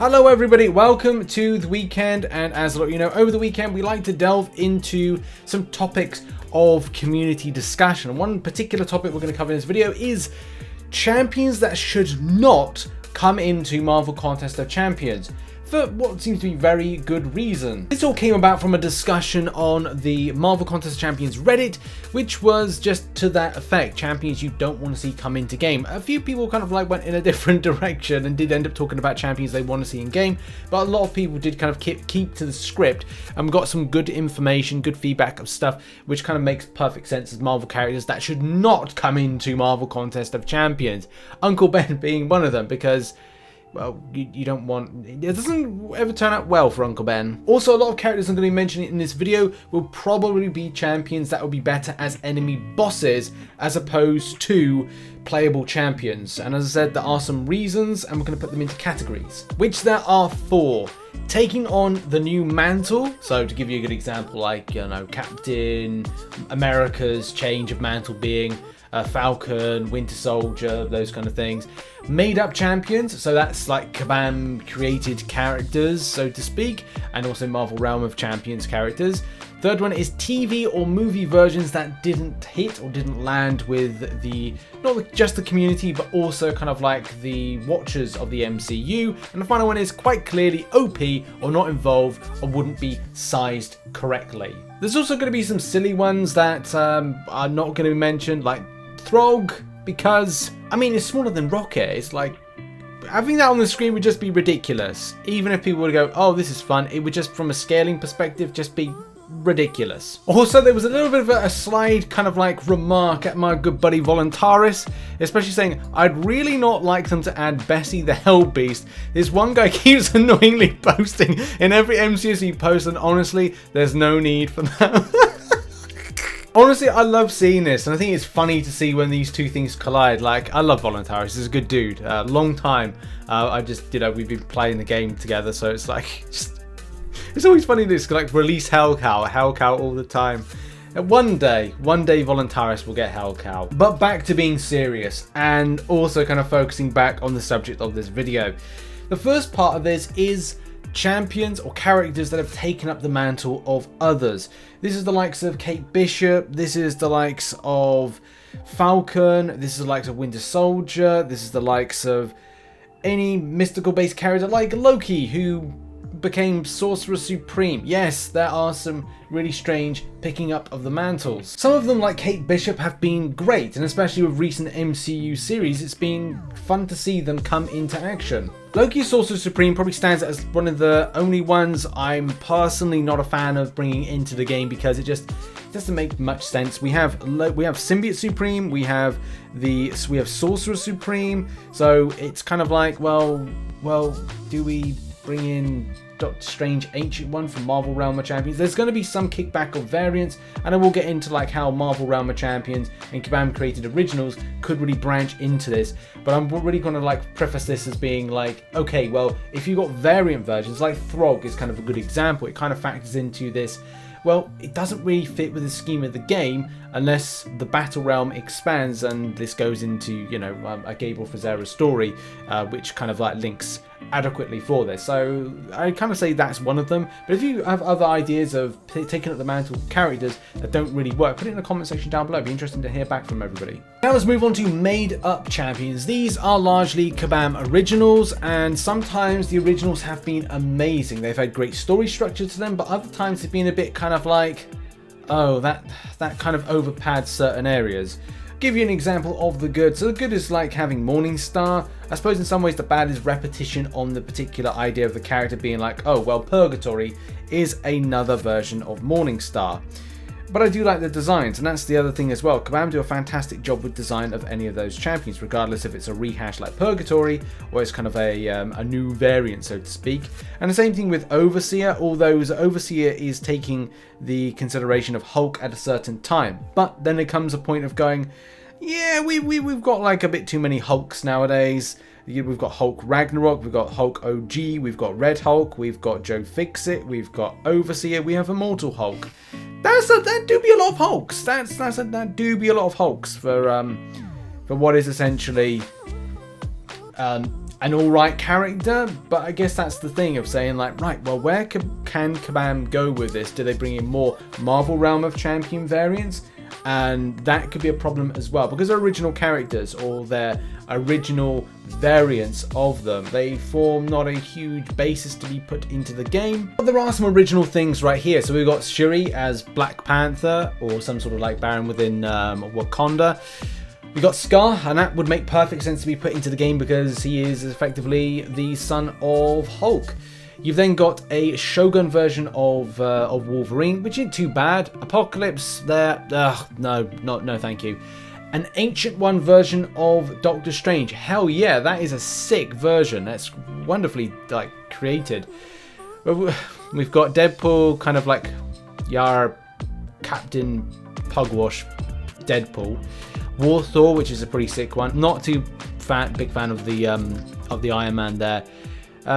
Hello everybody, welcome to the weekend, and as a lot of you know, over the weekend we like to delve into some topics of community discussion. And one particular topic we're going to cover in this video is champions that should not come into Marvel Contest of Champions, for what seems to be very good reason. This all came about from a discussion on the Marvel Contest of Champions Reddit, which was just to that effect: champions you don't want to see come into game. A few people kind of like went in a different direction and did end up talking about champions they want to see in game, but a lot of people did kind of keep to the script, and we got some good information, good feedback of stuff which kind of makes perfect sense as Marvel characters that should not come into Marvel Contest of Champions. Uncle Ben being one of them, because well, you don't want... it doesn't ever turn out well for Uncle Ben. Also, a lot of characters I'm going to be mentioning in this video will probably be champions that will be better as enemy bosses as opposed to playable champions. And as I said, there are some reasons, and we're going to put them into categories, which there are 4. Taking on the new mantle, so to give you a good example, like, you know, Captain America's change of mantle being Falcon, Winter Soldier, those kind of things. Made up champions, so that's like Kabam created characters, so to speak, and also Marvel Realm of Champions characters. Third one is TV or movie versions that didn't hit or didn't land with the, not just the community, but also kind of like the watchers of the MCU. And the final one is quite clearly OP or not involved or wouldn't be sized correctly. There's also going to be some silly ones that are not going to be mentioned, like Throg, because, I mean, it's smaller than Rocket. It's like, having that on the screen would just be ridiculous. Even if people would go, oh, this is fun, it would just, from a scaling perspective, just be ridiculous. Also, there was a little bit of a slide kind of like remark at my good buddy Voluntaris, especially saying, I'd really not like them to add Bessie the Hell Beast. This one guy keeps annoyingly posting in every MCOC post, and honestly, there's no need for that. Honestly, I love seeing this, and I think it's funny to see when these two things collide. Like, I love Voluntaris, he's a good dude. Long time. I just, you know, we've been playing the game together, so it's like, it's always funny to like release Hellcow all the time. And one day Voluntaris will get Hellcow. But back to being serious, and also kind of focusing back on the subject of this video. The first part of this is champions or characters that have taken up the mantle of others. This is the likes of Kate Bishop, this is the likes of Falcon, this is the likes of Winter Soldier, this is the likes of any mystical based character like Loki, who became Sorcerer Supreme. Yes, there are some really strange picking up of the mantles. Some of them, like Kate Bishop, have been great, and especially with recent MCU series, it's been fun to see them come into action. Loki Sorcerer Supreme probably stands as one of the only ones I'm personally not a fan of bringing into the game, because it just doesn't make much sense. We have Symbiote Supreme, we have Sorcerer Supreme, so it's kind of like, well, do we bring in Doctor Strange Ancient One from Marvel Realm of Champions? There's going to be some kickback of variants, and I will get into like how Marvel Realm of Champions and Kabam created originals could really branch into this, but I'm really going to like preface this as being like, okay, well, if you've got variant versions, like Throg is kind of a good example. It kind of factors into this. Well, it doesn't really fit with the scheme of the game unless the battle realm expands, and this goes into, you know, a Gable Frazera story, which kind of like links adequately for this. So I kind of say that's one of them. But if you have other ideas of taking up the mantle characters that don't really work, put it in the comment section down below. It'd be interesting to hear back from everybody. Now let's move on to made up champions. These are largely Kabam originals, and sometimes the originals have been amazing. They've had great story structure to them, but other times they've been a bit kind of like, oh, that kind of overpads certain areas. Give you an example of the good. So the good is like having Morningstar. I suppose in some ways the bad is repetition on the particular idea of the character being like, oh, well, Purgatory is another version of Morningstar. But I do like the designs, and that's the other thing as well. Kabam do a fantastic job with design of any of those champions, regardless if it's a rehash like Purgatory or it's kind of a new variant, so to speak. And the same thing with Overseer, although Overseer is taking the consideration of Hulk at a certain time. But then there comes a point of going, yeah, we've got like a bit too many Hulks nowadays. We've got Hulk Ragnarok, we've got Hulk OG, we've got Red Hulk, we've got Joe Fixit, we've got Overseer, we have Immortal Hulk. That do be a lot of Hulks. That do be a lot of Hulks for what is essentially an alright character, but I guess that's the thing of saying like, right, well, where can Kabam go with this? Do they bring in more Marvel Realm of Champion variants? And that could be a problem as well, because they're original characters or their original variants of them. They form not a huge basis to be put into the game. But there are some original things right here. So we've got Shuri as Black Panther, or some sort of like Baron within Wakanda. We got Scar, and that would make perfect sense to be put into the game because he is effectively the son of Hulk. You've then got a Shogun version of Wolverine, which isn't too bad. Apocalypse there, no thank you. An Ancient One version of Doctor Strange. Hell yeah, that is a sick version. That's wonderfully like created. We've got Deadpool, kind of like Yar Captain Pugwash Deadpool. War Thor, which is a pretty sick one. Not too big fan of the Iron Man there.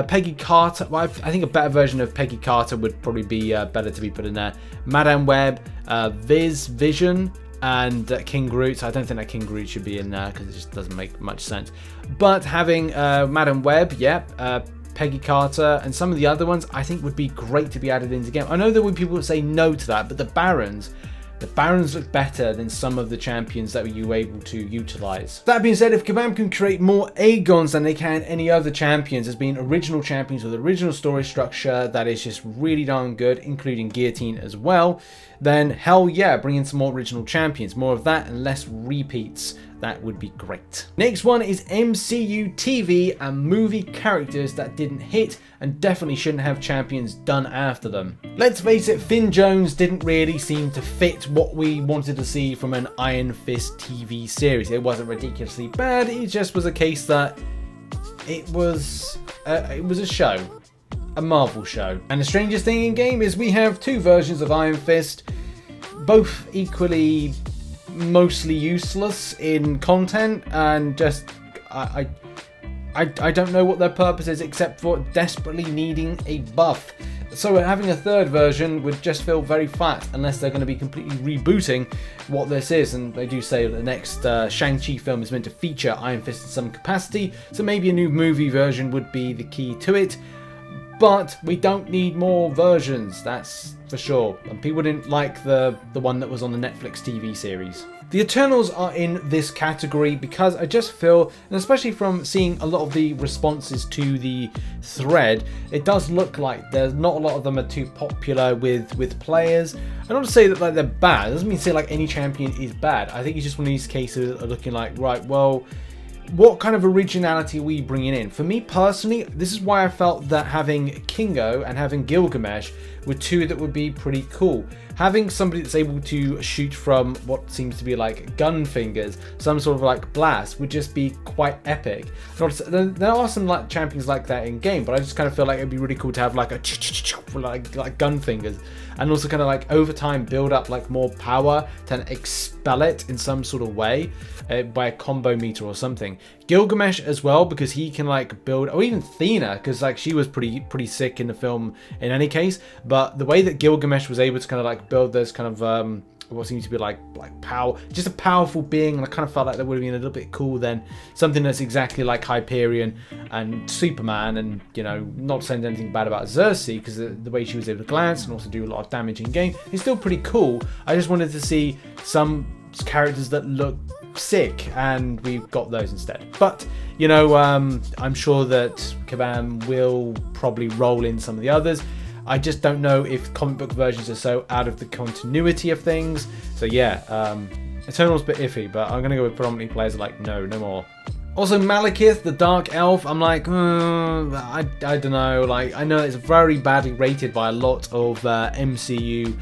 Peggy Carter, well, I think a better version of Peggy Carter would probably be better to be put in there. Madame Web, Vision, and King Groot. I don't think that King Groot should be in there because it just doesn't make much sense. But having Madame Web, Peggy Carter, and some of the other ones, I think would be great to be added into the game. I know there would be people who say no to that, but the Barons look better than some of the champions that you were able to utilize. That being said, if Kabam can create more Aegons than they can any other champions as being original champions with original story structure that is just really darn good, including Guillotine as well, then hell yeah, bring in some more original champions. More of that and less repeats. That would be great. Next one is MCU TV and movie characters that didn't hit and definitely shouldn't have champions done after them. Let's face it, Finn Jones didn't really seem to fit what we wanted to see from an Iron Fist TV series. It wasn't ridiculously bad, it just was a case that it was a show. A Marvel show. And the strangest thing in game is we have two versions of Iron Fist, both equally mostly useless in content, and just I don't know what their purpose is except for desperately needing a buff. So having a third version would just feel very flat unless they're going to be completely rebooting what this is. And they do say that the next Shang-Chi film is meant to feature Iron Fist in some capacity, so maybe a new movie version would be the key to it. But we don't need more versions, that's for sure. And people didn't like the one that was on the Netflix TV series. The Eternals are in this category because I just feel, and especially from seeing a lot of the responses to the thread, it does look like there's not a lot of them are too popular with players. I don't want to say that like they're bad. It doesn't mean to say like any champion is bad. I think it's just one of these cases are looking like, right, well, what kind of originality are we bringing in? For me personally, this is why I felt that having Kingo and having Gilgamesh were two that would be pretty cool. Having somebody that's able to shoot from what seems to be like gun fingers, some sort of like blast, would just be quite epic. There are some like champions like that in game, but I just kind of feel like it'd be really cool to have like a like gun fingers, and also kind of like over time build up like more power to expel it in some sort of way by a combo meter or something. Gilgamesh as well, because he can like build, or even Thena, because like she was pretty sick in the film in any case. But the way that Gilgamesh was able to kind of like build this kind of what seems to be like power, just a powerful being, and I kind of felt like that would have been a little bit cool than something that's exactly like Hyperion and Superman. And you know, not saying anything bad about Xerxes, because the way she was able to glance and also do a lot of damage in game is still pretty cool. I just wanted to see some characters that look sick, and we've got those instead. But you know, I'm sure that Kabam will probably roll in some of the others. I just don't know if comic book versions are so out of the continuity of things. So yeah, Eternal's a bit iffy, but I'm gonna go with predominantly players like no more. Also, Malekith, the Dark Elf, I'm like, I don't know. Like, I know it's very badly rated by a lot of MCU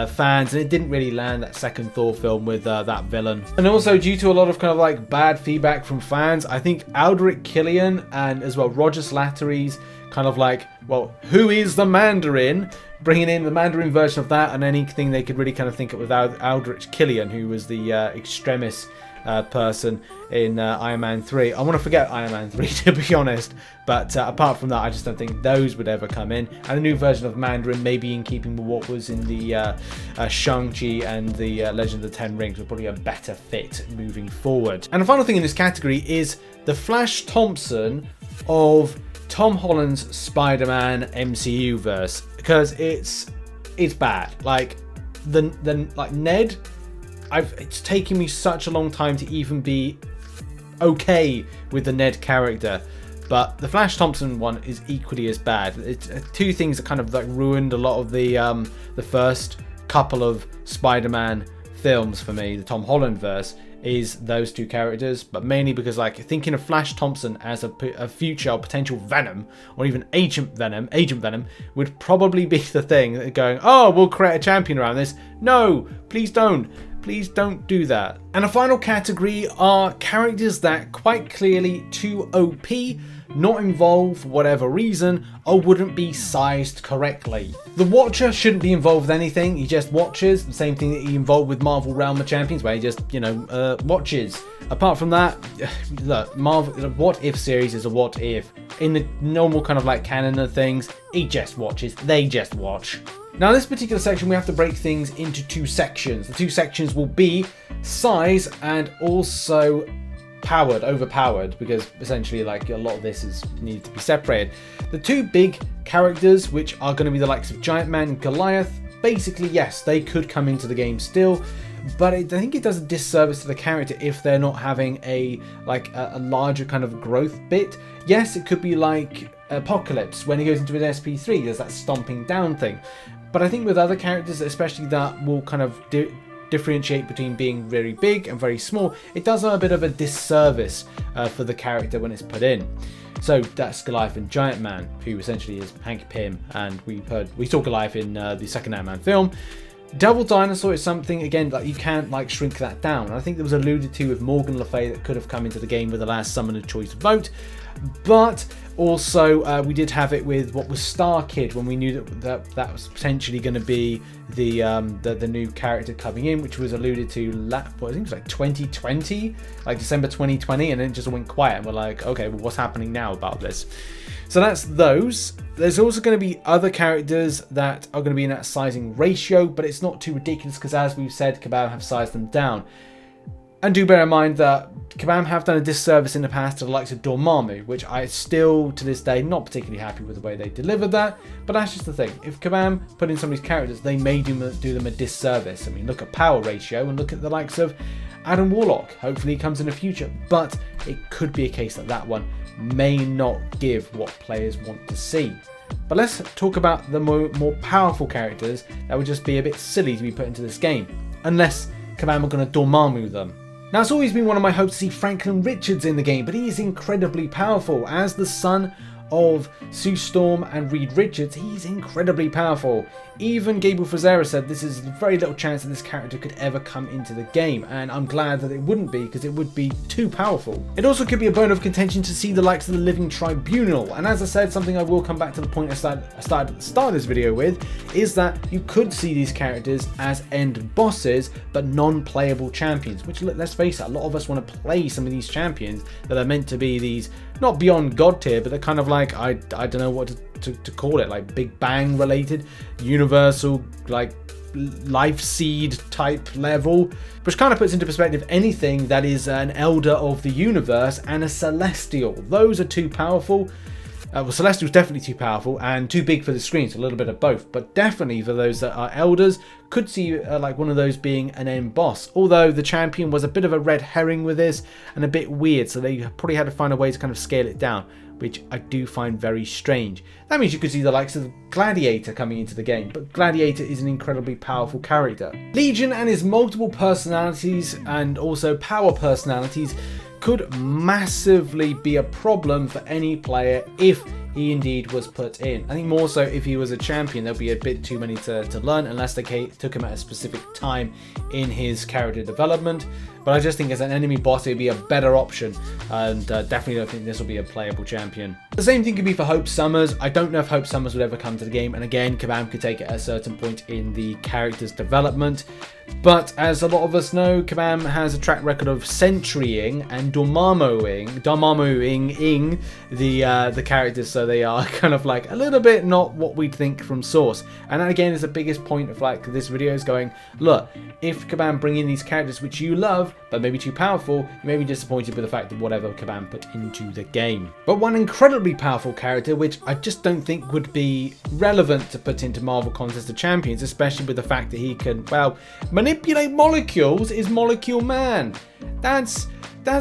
fans, and it didn't really land that second Thor film with that villain. And also, due to a lot of kind of like bad feedback from fans, I think Aldrich, Killian, and as well Roger Slattery's kind of like, well, who is the Mandarin? Bringing in the Mandarin version of that, and anything they could really kind of think of without Aldrich Killian, who was the Extremis person in Iron Man 3. I want to forget Iron Man 3 to be honest, but apart from that, I just don't think those would ever come in. And a new version of Mandarin, maybe in keeping with what was in the Shang-Chi and the Legend of the Ten Rings, would probably a better fit moving forward. And the final thing in this category is the Flash Thompson of Tom Holland's Spider-Man MCU verse, because it's bad. Like like Ned, it's taken me such a long time to even be okay with the Ned character, but the Flash Thompson one is equally as bad. It's two things that kind of like ruined a lot of the first couple of Spider-Man films for me. The Tom Holland verse is those two characters, but mainly because like thinking of Flash Thompson as a future or potential Venom, or even Agent Venom would probably be the thing that going, oh, we'll create a champion around this. No, please don't. Please don't do that. And a final category are characters that quite clearly too OP, not involved for whatever reason, or wouldn't be sized correctly. The Watcher shouldn't be involved with anything, he just watches. The same thing that he involved with Marvel Realm of Champions, where he just, watches. Apart from that, look, Marvel, the What If series is a what if. In the normal kind of like canon of things, he just watches, they just watch. Now in this particular section we have to break things into two sections. The two sections will be size and also overpowered, because essentially like a lot of this is needed to be separated. The two big characters, which are going to be the likes of Giant Man and Goliath, basically yes, they could come into the game still, but I think it does a disservice to the character if they're not having a larger kind of growth bit. Yes, it could be like Apocalypse when he goes into an SP3, there's that stomping down thing. But I think with other characters, especially that will kind of differentiate between being very big and very small, it does a bit of a disservice for the character when it's put in. So that's Goliath and Giant Man, who essentially is Hank Pym, and we saw Goliath in the second Ant-Man film. Devil Dinosaur is something, again, like you can't like shrink that down. And I think that was alluded to with Morgan Le Fay that could have come into the game with the last Summoner Choice vote. But also we did have it with what was Star Kid, when we knew that was potentially going to be the new character coming in, which was alluded to I think it was like 2020, like December 2020, and then it just went quiet, and we're like, okay, well, what's happening now about this? So that's those. There's also going to be other characters that are going to be in that sizing ratio, but it's not too ridiculous because, as we've said, Kabam have sized them down. And do bear in mind that Kabam have done a disservice in the past to the likes of Dormammu, which I still, to this day, not particularly happy with the way they delivered that. But that's just the thing. If Kabam put in some of these characters, they may do them a disservice. I mean, look at power ratio and look at the likes of Adam Warlock. Hopefully he comes in the future. But it could be a case that that one may not give what players want to see. But let's talk about the more powerful characters that would just be a bit silly to be put into this game. Unless Kabam are going to Dormammu them. Now, it's always been one of my hopes to see Franklin Richards in the game, but he is incredibly powerful. As the son of Sue Storm and Reed Richards, he's incredibly powerful. Even Gabriel Frazera said this is very little chance that this character could ever come into the game, and I'm glad that it wouldn't be, because it would be too powerful. It also could be a bone of contention to see the likes of the Living Tribunal, and as I said, something I will come back to the point I started at the start of this video with, is that you could see these characters as end bosses, but non-playable champions, which, let's face it, a lot of us want to play some of these champions that are meant to be these, not beyond god tier, but they're kind of like, I don't know what to call it, like Big Bang related, universal, like life seed type level, which kind of puts into perspective anything that is an elder of the universe and a celestial. Those are too powerful. Well, Celestial's definitely too powerful and too big for the screen, so a little bit of both, but definitely for those that are elders, could see like one of those being an end boss. Although the champion was a bit of a red herring with this and a bit weird, so they probably had to find a way to kind of scale it down, which I do find very strange. That means you could see the likes of Gladiator coming into the game, but Gladiator is an incredibly powerful character. Legion and his multiple personalities and also power personalities could massively be a problem for any player if he indeed was put in. I think more so if he was a champion, there'll be a bit too many to learn unless they took him at a specific time in his character development. But I just think as an enemy boss, it'd be a better option, and definitely don't think this will be a playable champion. The same thing could be for Hope Summers. I don't know if Hope Summers would ever come to the game, and again, Kabam could take it at a certain point in the character's development. But as a lot of us know, Kabam has a track record of sentrying and Dormammuing the characters, so they are kind of like a little bit not what we'd think from source. And that again is the biggest point of like this video is going, look, if Kabam bring in these characters which you love but maybe too powerful, you may be disappointed with the fact that whatever Kabam put into the game. But one incredibly powerful character which I just don't think would be relevant to put into Marvel Contest of Champions, especially with the fact that he can, well, manipulate molecules, is Molecule Man. That's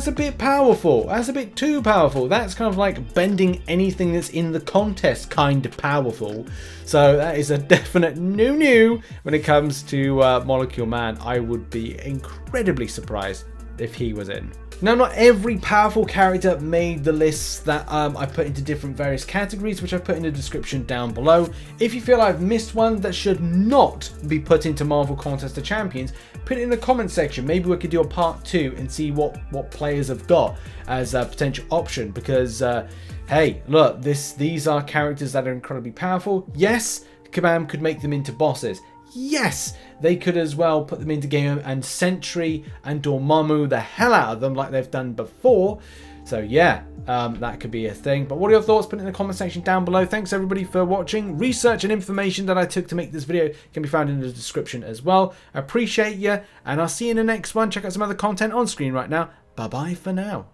a bit powerful. That's a bit too powerful. That's kind of like bending anything that's in the contest kind of powerful. So that is a definite no when it comes to Molecule Man. I would be incredibly surprised if he was in. Now, not every powerful character made the lists that I put into different various categories, which I've put in the description down below. If you feel I've missed one that should not be put into Marvel Contest of Champions, put it in the comment section. Maybe we could do a part 2 and see what players have got as a potential option, because hey, look, these are characters that are incredibly powerful. Yes, Kabam could make them into bosses. Yes, they could as well put them into game and Sentry and Dormammu the hell out of them like they've done before. So yeah, that could be a thing. But what are your thoughts? Put it in the comment section down below. Thanks everybody for watching. Research and information that I took to make this video can be found in the description as well. I appreciate you, and I'll see you in the next one. Check out some other content on screen right now. Bye bye for now.